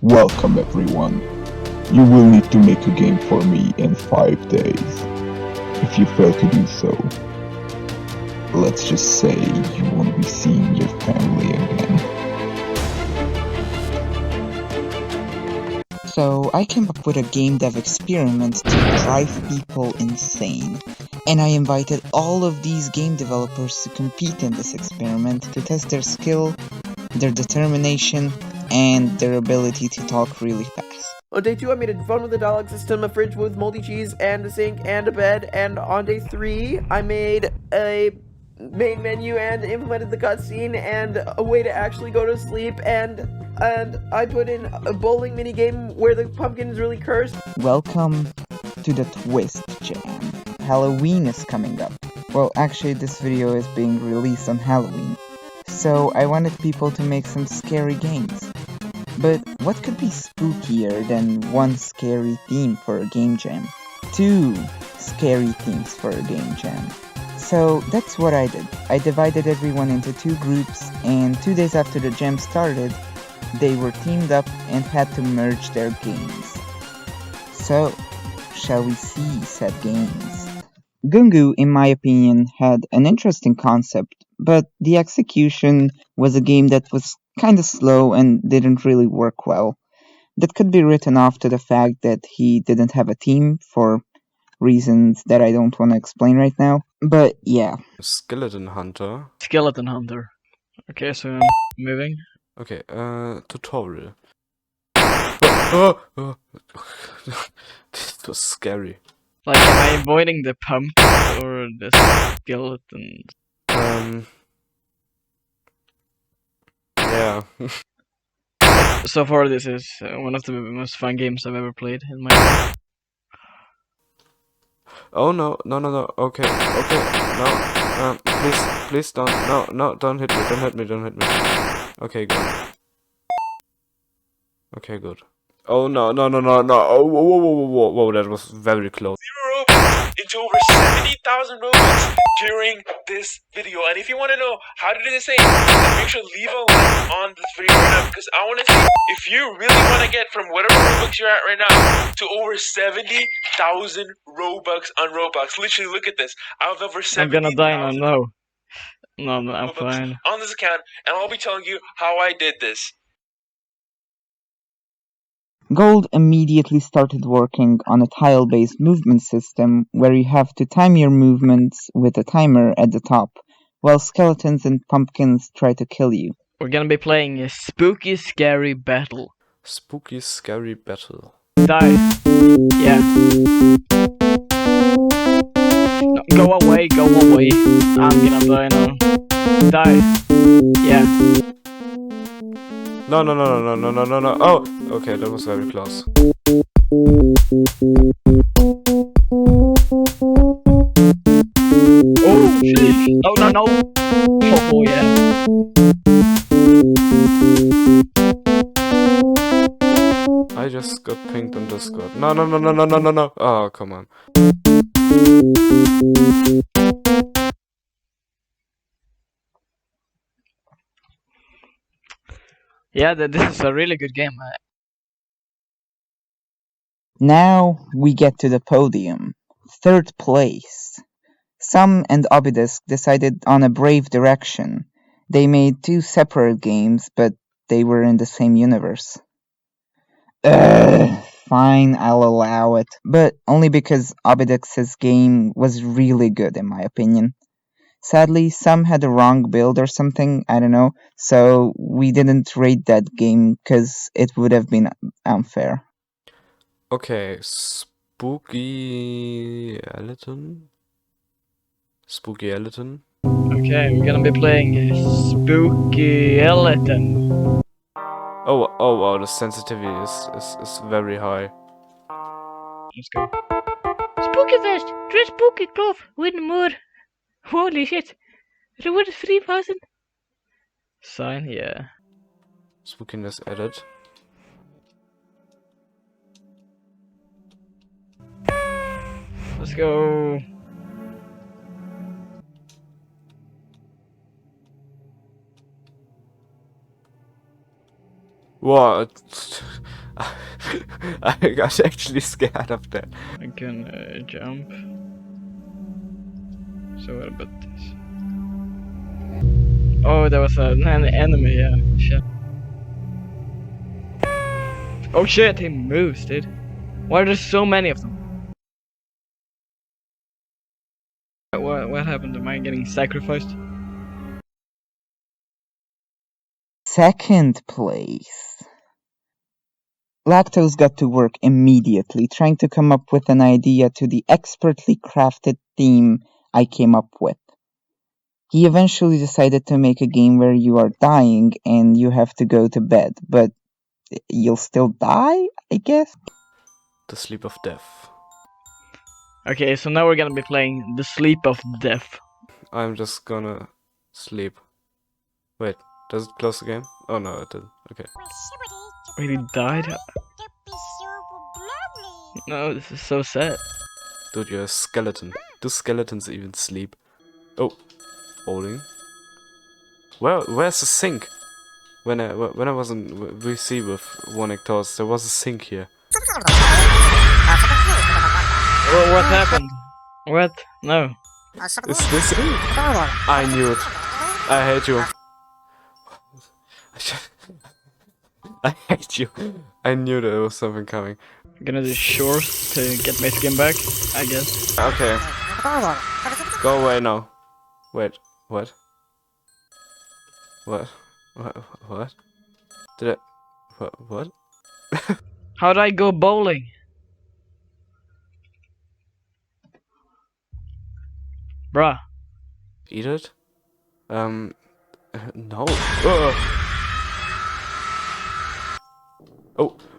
Welcome everyone. You will need to make a game for me in 5 days. If you fail to do so, let's just say you won't be seeing your family again. So I came up with a game dev experiment to drive people insane. And I invited all of these game developers to compete in this experiment to test their skill, their determination, and their ability to talk really fast. On day 2, I made a phone with a dialogue system, a fridge with moldy cheese, and a sink, and a bed. And on day 3, I made a main menu and implemented the cutscene and a way to actually go to sleep. And I put in a bowling minigame where the pumpkin is really cursed. Welcome to the Twist Jam. Halloween is coming up. Well, actually, this video is being released on Halloween. So I wanted people to make some scary games. But what could be spookier than one scary theme for a game jam? 2 scary themes for a game jam. So that's what I did. I divided everyone into 2 groups, and 2 days after the jam started, they were teamed up and had to merge their games. So, shall we see said games? Gungu, in my opinion, had an interesting concept, but the execution was a game that was kinda slow and didn't really work well. That could be written off to the fact that he didn't have a team for reasons that I don't want to explain right now. But yeah. Skeleton Hunter. Skeleton Hunter. Okay, so I'm moving. Okay, tutorial. This was scary. Like, am I avoiding the pumpkins or the skeletons? Yeah. So far, this is one of the most fun games I've ever played in my life. Oh no, okay, no, please don't, no, don't hit me. Okay, good. Okay, good. Oh no, oh, whoa, that was very close. 0 Robux into over 70,000 Robux during this video. And if you want to know how to do the same, then make sure to leave a like on this video right now, because I want to see if you really want to get from whatever Robux you're at right now to over 70,000 Robux on Roblox. Literally, look at this. I have over 70,000 I'm gonna die now, no. No, I'm Robux fine. on this account, and I'll be telling you how I did this. Gold immediately started working on a tile-based movement system where you have to time your movements with a timer at the top, while skeletons and pumpkins try to kill you. We're gonna be playing a spooky, scary battle. Spooky, scary battle. Die. Yeah. No, go away. I'm gonna die now. Die. Yeah. No. Oh, okay, that was very close. Oh, shit. No. Oh, yeah. I just got pinged on Discord. No. Oh, come on. Yeah, this is a really good game. Now we get to the podium. 3rd place. Sam and Obidiix decided on a brave direction. They made 2 separate games, but they were in the same universe. Fine, I'll allow it. But only because Obidiix's game was really good in my opinion. Sadly, Sam had a wrong build or something, I don't know, so we didn't rate that game because it would have been unfair. Okay, Spooky Eleton. Okay, we're gonna be playing Spooky Skeleton. Oh wow, the sensitivity is very high. Let's go. Spooky Fest! Dress spooky cloth, win more. Holy shit! Reward is 3,000. Sign, yeah. Spookiness added. Let's go. What? I got actually scared of that. I can jump. So what about this? Oh, there was an enemy, yeah. Shit. Oh shit, he moves, dude. Why are there so many of them? What happened? Am I getting sacrificed? Second place. Lactose got to work immediately, trying to come up with an idea to the expertly crafted theme I came up with. He eventually decided to make a game where you are dying and you have to go to bed, but you'll still die, I guess? The sleep of death. Okay, so now we're gonna be playing The Sleep of Death. I'm just gonna sleep. Wait, does it close the game? Oh no, it didn't. Okay. Wait, he died? No, this is so sad. Dude, you're a skeleton. Do skeletons even sleep? Oh, bowling. Where's the sink? When I was in VC with One Toast, there was a sink here. Oh, what happened? What? No. Is this it? I knew it. I hate you. I hate you. I knew there was something coming. I'm gonna do chores to get my skin back, I guess. Okay. Go away now. Wait, what? What? What? Did I... What? How'd I go bowling? Bruh. Eat it? No.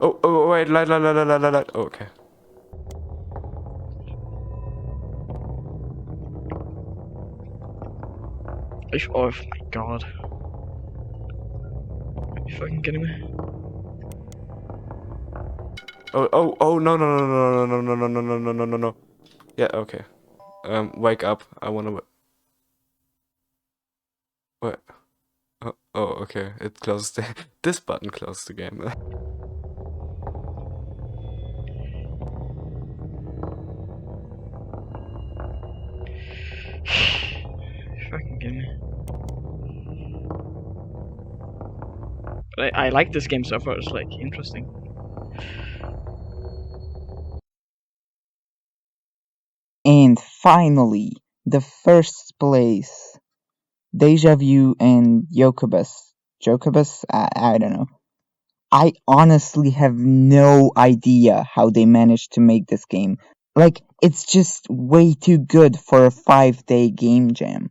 Oh, wait, light. Oh, okay. Oh my god. Are you fucking kidding me? Oh, no. Yeah, okay. Wake up. I wanna What? Oh, okay. It closed the... This button closed the game. Fucking kidding me. But I like this game so far, it's like interesting. And finally, the first place. Deja View and Jokubas? I don't know. I honestly have no idea how they managed to make this game. Like, it's just way too good for a 5-day game jam.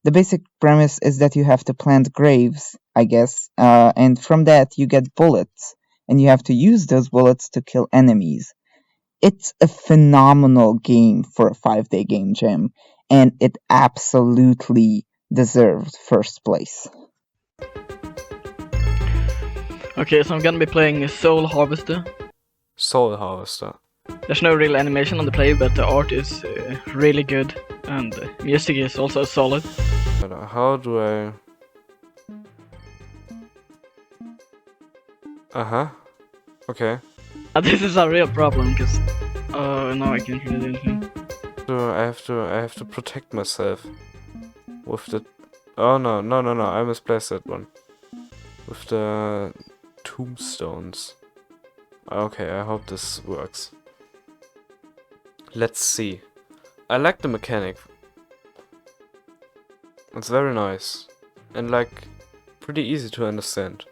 The basic premise is that you have to plant graves, I guess, and from that you get bullets, and you have to use those bullets to kill enemies. It's a phenomenal game for a 5-day game jam, and it absolutely deserved first place. Okay, so I'm gonna be playing Soul Harvester. Soul Harvester. There's no real animation on the play, but the art is really good, and the music is also solid. How do I... Okay. This is a real problem, because... no, I can't really do anything. I have to protect myself. With the... Oh, no, I misplaced that one. With the... tombstones. Okay, I hope this works. Let's see. I like the mechanic. It's very nice. And like, pretty easy to understand.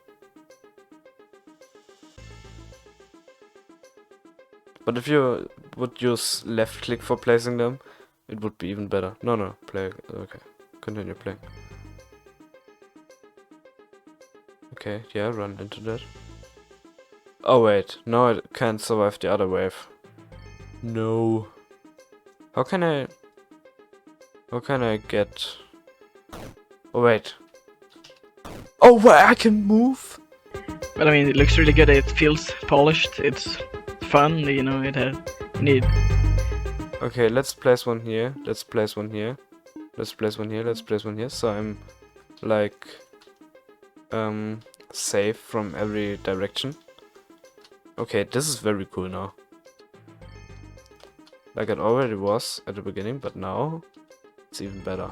But if you would use left click for placing them, it would be even better. No, play. Okay, continue playing. Okay, yeah, run into that. Oh wait, no, I can't survive the other wave. No. How can I get... Oh wait. Oh wait, I can move? But I mean, it looks really good, it feels polished, it's fun, you know, it has... need... Okay, let's place one here, let's place one here. Let's place one here, let's place one here, so I'm... like... safe from every direction. Okay, this is very cool now. Like it already was at the beginning, but now it's even better.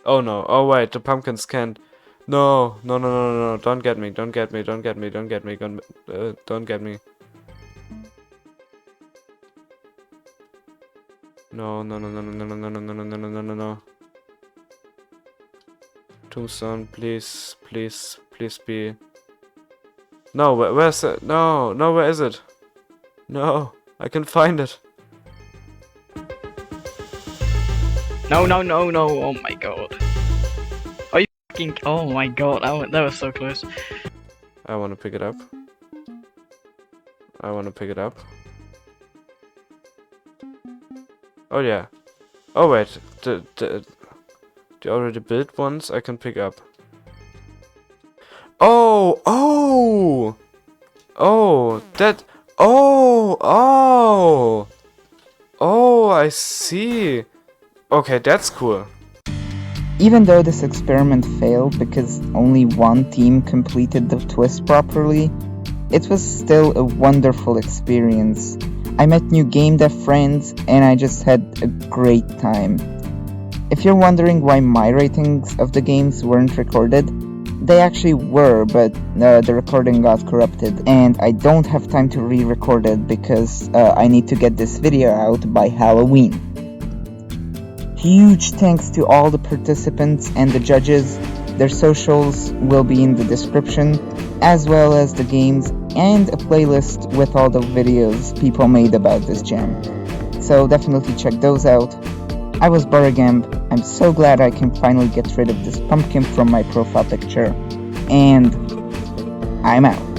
Oh no, oh wait, the pumpkins can't. No, no, no, no, no, no, don't get me, don't get me, don't get me, don't get me, don't get me. No, no, no, no, no, no, no, no, no, no, no, no, no, no, no. Tombstone, please, please, please be. No, where's it? No, no, where is it? No, I can find it. No, no, no, no. Oh my god. Are you fucking... Oh my god, that was so close. I want to pick it up. I want to pick it up. Oh yeah. Oh wait, the already built ones I can pick up. Oh, oh, oh, that, oh, oh, oh, I see. Okay, that's cool. Even though this experiment failed because only one team completed the twist properly, it was still a wonderful experience. I met new game dev friends and I just had a great time. If you're wondering why my ratings of the games weren't recorded, they actually were, but the recording got corrupted and I don't have time to re-record it because I need to get this video out by Halloween. Huge thanks to all the participants and the judges. Their socials will be in the description, as well as the games and a playlist with all the videos people made about this jam. So definitely check those out. I was Baragamb. I'm so glad I can finally get rid of this pumpkin from my profile picture. And I'm out.